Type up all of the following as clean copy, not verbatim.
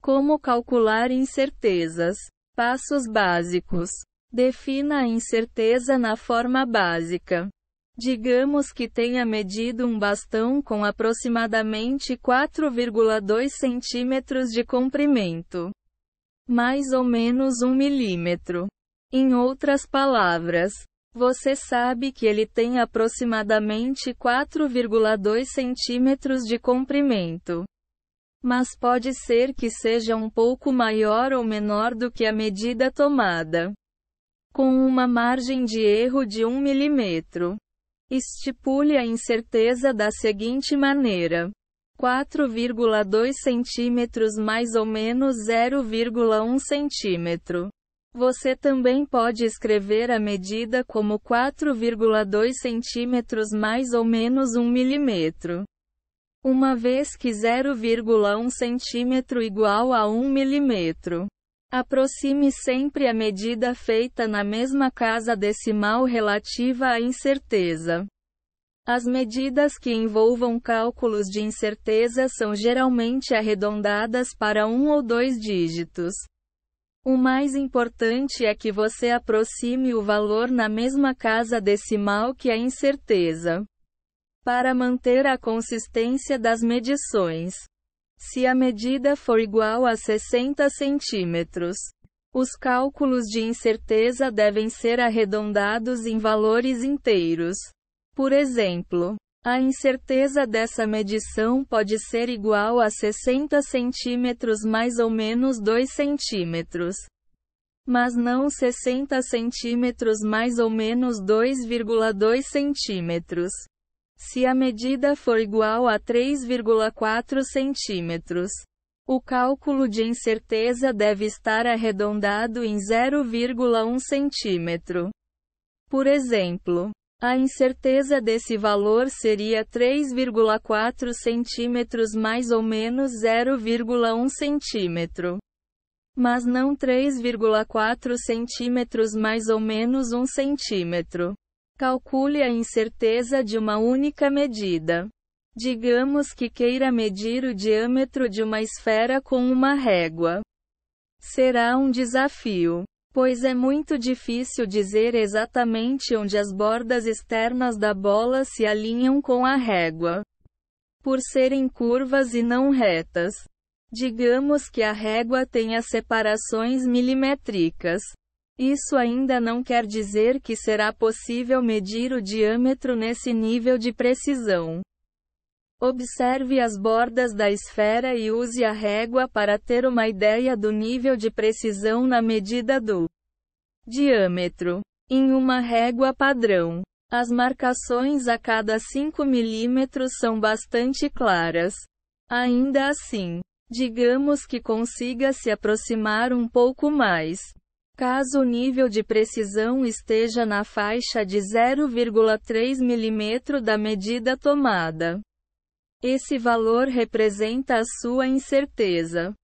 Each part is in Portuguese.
Como calcular incertezas? Passos básicos. Defina a incerteza na forma básica. Digamos que tenha medido um bastão com aproximadamente 4,2 centímetros de comprimento. Mais ou menos 1 milímetro. Em outras palavras, você sabe que ele tem aproximadamente 4,2 centímetros de comprimento. Mas pode ser que seja um pouco maior ou menor do que a medida tomada. Com uma margem de erro de 1 milímetro. Estipule a incerteza da seguinte maneira: 4,2 centímetros mais ou menos 0,1 centímetro. Você também pode escrever a medida como 4,2 centímetros mais ou menos 1 milímetro. Uma vez que 0,1 centímetro igual a 1 milímetro. Aproxime sempre a medida feita na mesma casa decimal relativa à incerteza. As medidas que envolvam cálculos de incerteza são geralmente arredondadas para 1 ou 2 dígitos. O mais importante é que você aproxime o valor na mesma casa decimal que a incerteza. Para manter a consistência das medições. Se a medida for igual a 60 centímetros, os cálculos de incerteza devem ser arredondados em valores inteiros. Por exemplo, a incerteza dessa medição pode ser igual a 60 centímetros mais ou menos 2 centímetros. Mas não 60 centímetros mais ou menos 2,2 centímetros. Se a medida for igual a 3,4 centímetros, o cálculo de incerteza deve estar arredondado em 0,1 centímetro. Por exemplo, a incerteza desse valor seria 3,4 centímetros mais ou menos 0,1 centímetro. Mas não 3,4 centímetros mais ou menos 1 centímetro. Calcule a incerteza de uma única medida. Digamos que queira medir o diâmetro de uma esfera com uma régua. Será um desafio, pois é muito difícil dizer exatamente onde as bordas externas da bola se alinham com a régua, por serem curvas e não retas. Digamos que a régua tenha separações milimétricas. Isso ainda não quer dizer que será possível medir o diâmetro nesse nível de precisão. Observe as bordas da esfera e use a régua para ter uma ideia do nível de precisão na medida do diâmetro. Em uma régua padrão, as marcações a cada 5 milímetros são bastante claras. Ainda assim, digamos que consiga se aproximar um pouco mais. Caso o nível de precisão esteja na faixa de 0,3 milímetro da medida tomada. Esse valor representa a sua incerteza.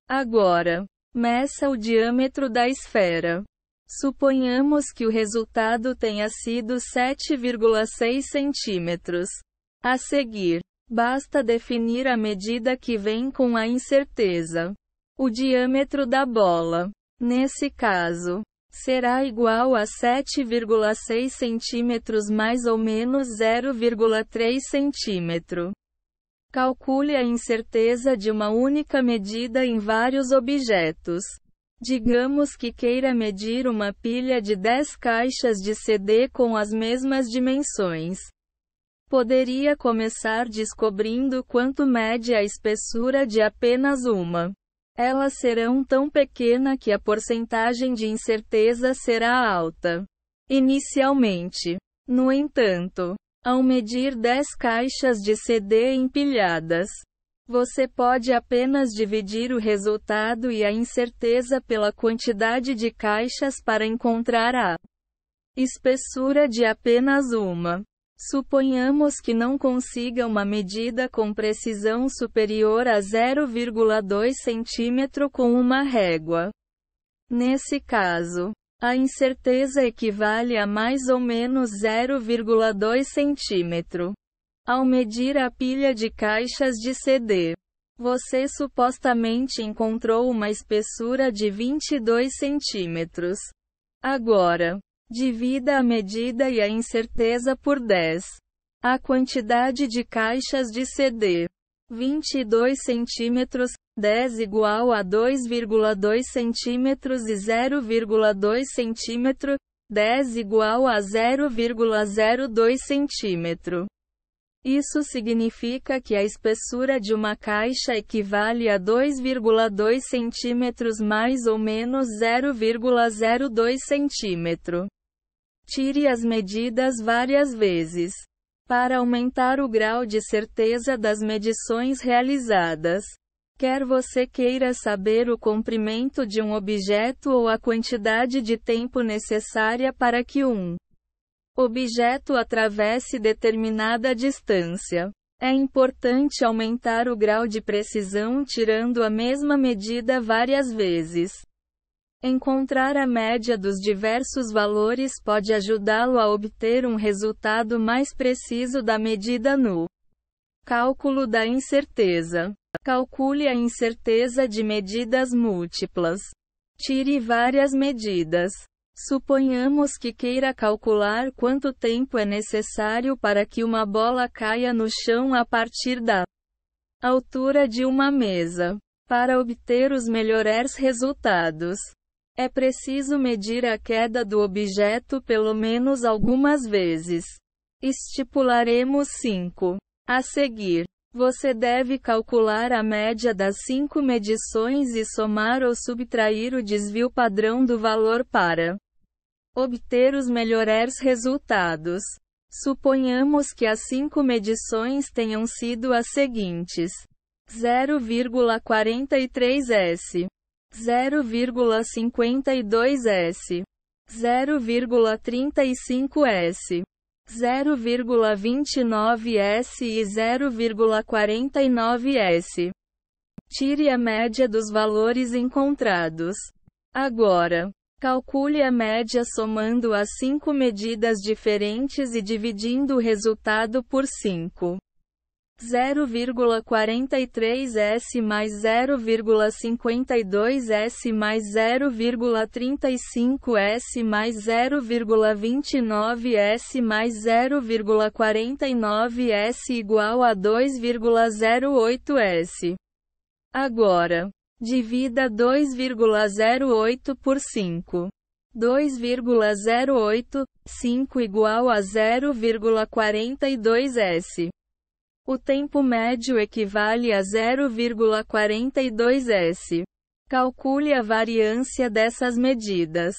Agora, meça o diâmetro da esfera. Suponhamos que o resultado tenha sido 7,6 centímetros. A seguir, basta definir a medida que vem com a incerteza. O diâmetro da bola, nesse caso, será igual a 7,6 centímetros mais ou menos 0,3 centímetro. Calcule a incerteza de uma única medida em vários objetos. Digamos que queira medir uma pilha de 10 caixas de CD com as mesmas dimensões. Poderia começar descobrindo quanto mede a espessura de apenas uma. Elas serão tão pequena que a porcentagem de incerteza será alta. Inicialmente. No entanto, ao medir 10 caixas de CD empilhadas, você pode apenas dividir o resultado e a incerteza pela quantidade de caixas para encontrar a espessura de apenas uma. Suponhamos que não consiga uma medida com precisão superior a 0,2 centímetro com uma régua. Nesse caso, a incerteza equivale a mais ou menos 0,2 centímetro. Ao medir a pilha de caixas de CD, Você supostamente encontrou uma espessura de 22 centímetros. Agora, divida a medida e a incerteza por 10. A quantidade de caixas de CD. 22 centímetros, 10 igual a 2,2 centímetros e 0,2 centímetro, 10 igual a 0,02 centímetro. Isso significa que a espessura de uma caixa equivale a 2,2 centímetros mais ou menos 0,02 centímetro. Tire as medidas várias vezes. Para aumentar o grau de certeza das medições realizadas. Quer você queira saber o comprimento de um objeto ou a quantidade de tempo necessária para que um objeto atravesse determinada distância. É importante aumentar o grau de precisão tirando a mesma medida várias vezes. Encontrar a média dos diversos valores pode ajudá-lo a obter um resultado mais preciso da medida no cálculo da incerteza. Calcule a incerteza de medidas múltiplas. Tire várias medidas. Suponhamos que queira calcular quanto tempo é necessário para que uma bola caia no chão a partir da altura de uma mesa. Para obter os melhores resultados, é preciso medir a queda do objeto pelo menos algumas vezes. Estipularemos 5. A seguir, você deve calcular a média das 5 medições e somar ou subtrair o desvio padrão do valor para obter os melhores resultados. Suponhamos que as 5 medições tenham sido as seguintes: 0,43 s, 0,52 s, 0,35 s, 0,29 s e 0,49 s. Tire a média dos valores encontrados. Agora, calcule a média somando as 5 medidas diferentes e dividindo o resultado por 5. 0,43 s mais 0,52 s mais 0,35 s mais 0,29 s mais 0,49 s igual a 2,08 s. Agora, divida 2,08 por 5. 2,08, 5 igual a 0,42 s. O tempo médio equivale a 0,42 s. Calcule a variância dessas medidas.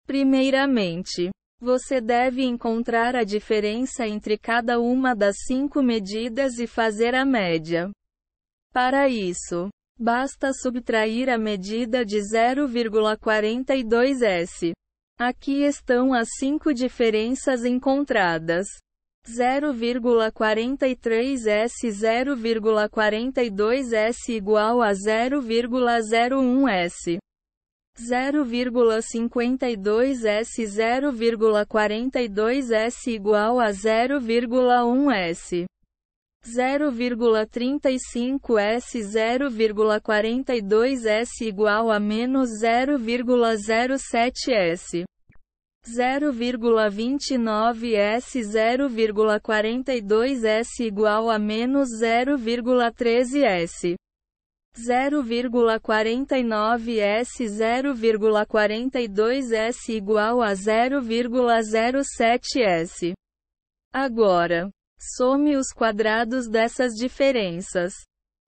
Primeiramente, você deve encontrar a diferença entre cada uma das 5 medidas e fazer a média. Para isso, basta subtrair a medida de 0,42 s. Aqui estão as 5 diferenças encontradas. 0,43 s 0,42 s igual a 0,01 s. 0,52 s 0,42 s igual a 0,1 s. 0,35 s 0,42 s igual a menos 0,07 s. 0,29 s 0,42 s igual a menos 0,13 s. 0,49 s 0,42 s igual a 0,07 s. Agora, some os quadrados dessas diferenças.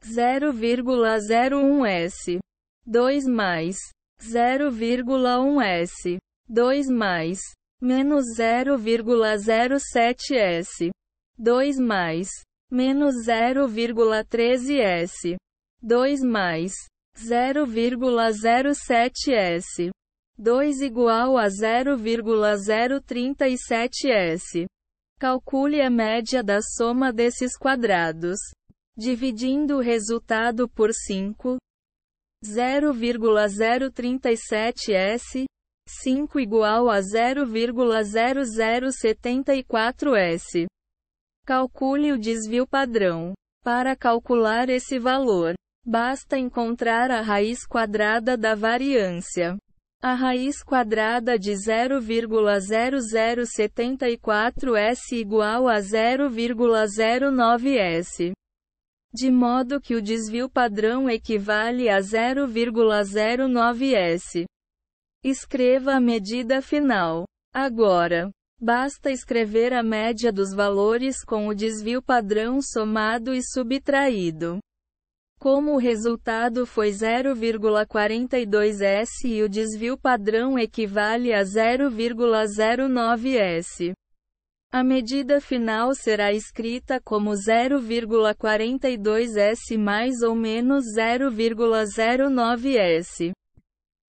0,01 s. 2 mais 0,1 s. 2 mais menos 0,07 s. 2 mais menos 0,13 s. 2 mais 0,07 s. 2 igual a 0,037 s. Calcule a média da soma desses quadrados. Dividindo o resultado por 5. 0,037 s. 5 igual a 0,0074 s. Calcule o desvio padrão. Para calcular esse valor, Basta encontrar a raiz quadrada da variância. A raiz quadrada de 0,0074s igual a 0,09s. De modo que o desvio padrão equivale a 0,09s. Escreva a medida final. Agora, basta escrever a média dos valores com o desvio padrão somado e subtraído. Como o resultado foi 0,42s e o desvio padrão equivale a 0,09s, a medida final será escrita como 0,42s mais ou menos 0,09s.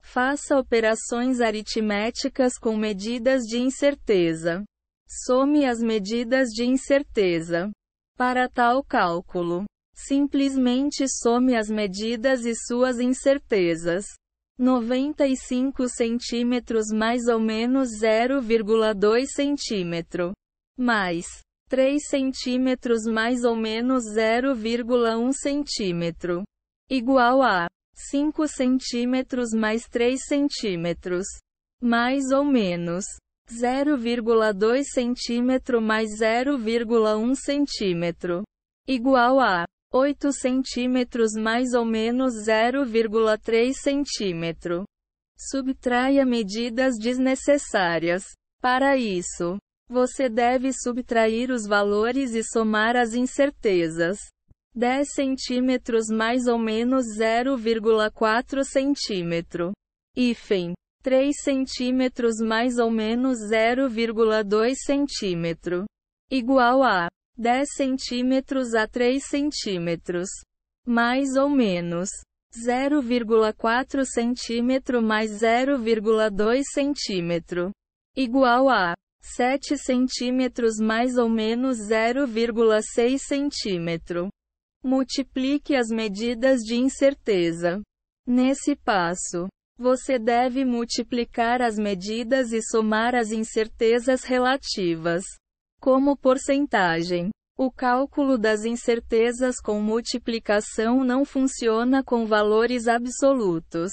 Faça operações aritméticas com medidas de incerteza. Some as medidas de incerteza. Para tal cálculo, simplesmente some as medidas e suas incertezas. 95 centímetros mais ou menos 0,2 centímetro. Mais 3 centímetros mais ou menos 0,1 centímetro. Igual a 5 centímetros mais 3 centímetros. Mais ou menos 0,2 centímetro mais 0,1 centímetro. Igual a 8 centímetros mais ou menos 0,3 centímetro. Subtraia medidas desnecessárias. Para isso, você deve subtrair os valores e somar as incertezas. 10 centímetros mais ou menos 0,4 centímetro. 3 centímetros mais ou menos 0,2 centímetro. Igual a 10 centímetros a 3 centímetros. Mais ou menos 0,4 centímetro mais 0,2 centímetro. Igual a 7 centímetros mais ou menos 0,6 centímetro. Multiplique as medidas de incerteza. Nesse passo, você deve multiplicar as medidas e somar as incertezas relativas. Como porcentagem. O cálculo das incertezas com multiplicação não funciona com valores absolutos,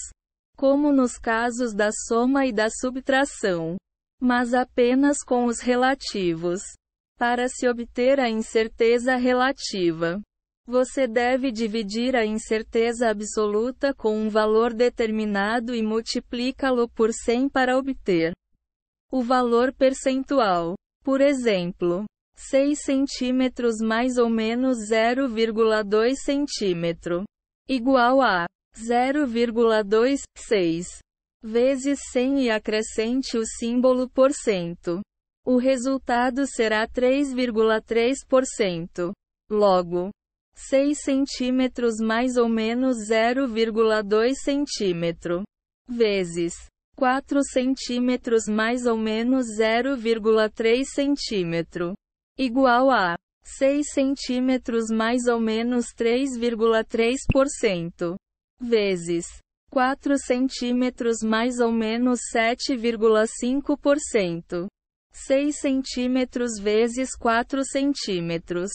como nos casos da soma e da subtração, mas apenas com os relativos. Para se obter a incerteza relativa, você deve dividir a incerteza absoluta com um valor determinado e multiplicá-lo por 100 para obter o valor percentual. Por exemplo, 6 centímetros mais ou menos 0,2 centímetro. Igual a 0,26 vezes 100 e acrescente o símbolo por cento. O resultado será 3,3%. Logo, 6 centímetros mais ou menos 0,2 centímetro. Vezes 4 centímetros mais ou menos 0,3 centímetro. Igual a 6 centímetros mais ou menos 3,3%. Vezes 4 centímetros mais ou menos 7,5%. 6 centímetros vezes 4 centímetros.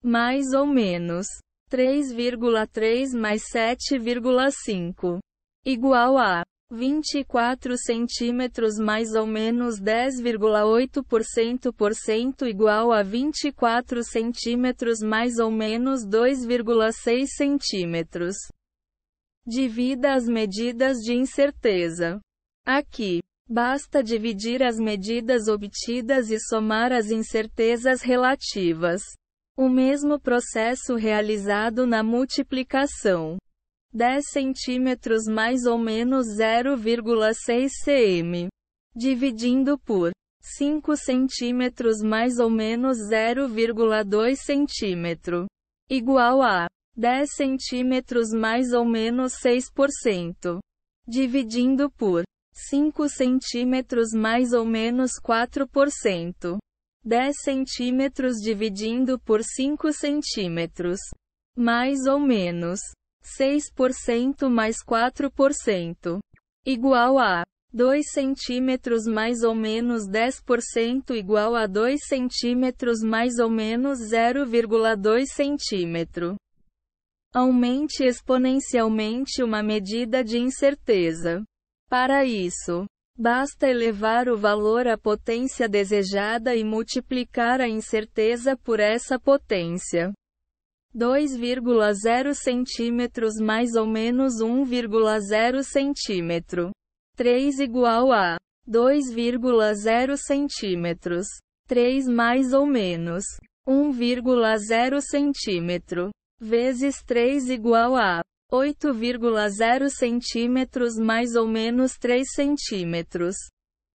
Mais ou menos 3,3 mais 7,5. Igual a 24 centímetros mais ou menos 10,8% igual a 24 centímetros mais ou menos 2,6 centímetros. Divida as medidas de incerteza. Aqui, basta dividir as medidas obtidas e somar as incertezas relativas. O mesmo processo realizado na multiplicação. 10 centímetros mais ou menos 0,6 cm. Dividindo por 5 centímetros mais ou menos 0,2 centímetro. Igual a 10 centímetros mais ou menos 6%. Dividindo por 5 centímetros mais ou menos 4%. 10 centímetros dividindo por 5 centímetros. Mais ou menos 6% mais 4%. Igual a 2 centímetros mais ou menos 10% igual a 2 centímetros mais ou menos 0,2 centímetro. Aumente exponencialmente uma medida de incerteza. Para isso, basta elevar o valor à potência desejada e multiplicar a incerteza por essa potência. 2,0 centímetros mais ou menos 1,0 centímetro. 3 igual a 2,0 centímetros. 3 mais ou menos 1,0 centímetro. Vezes 3 igual a 8,0 centímetros mais ou menos 3 centímetros.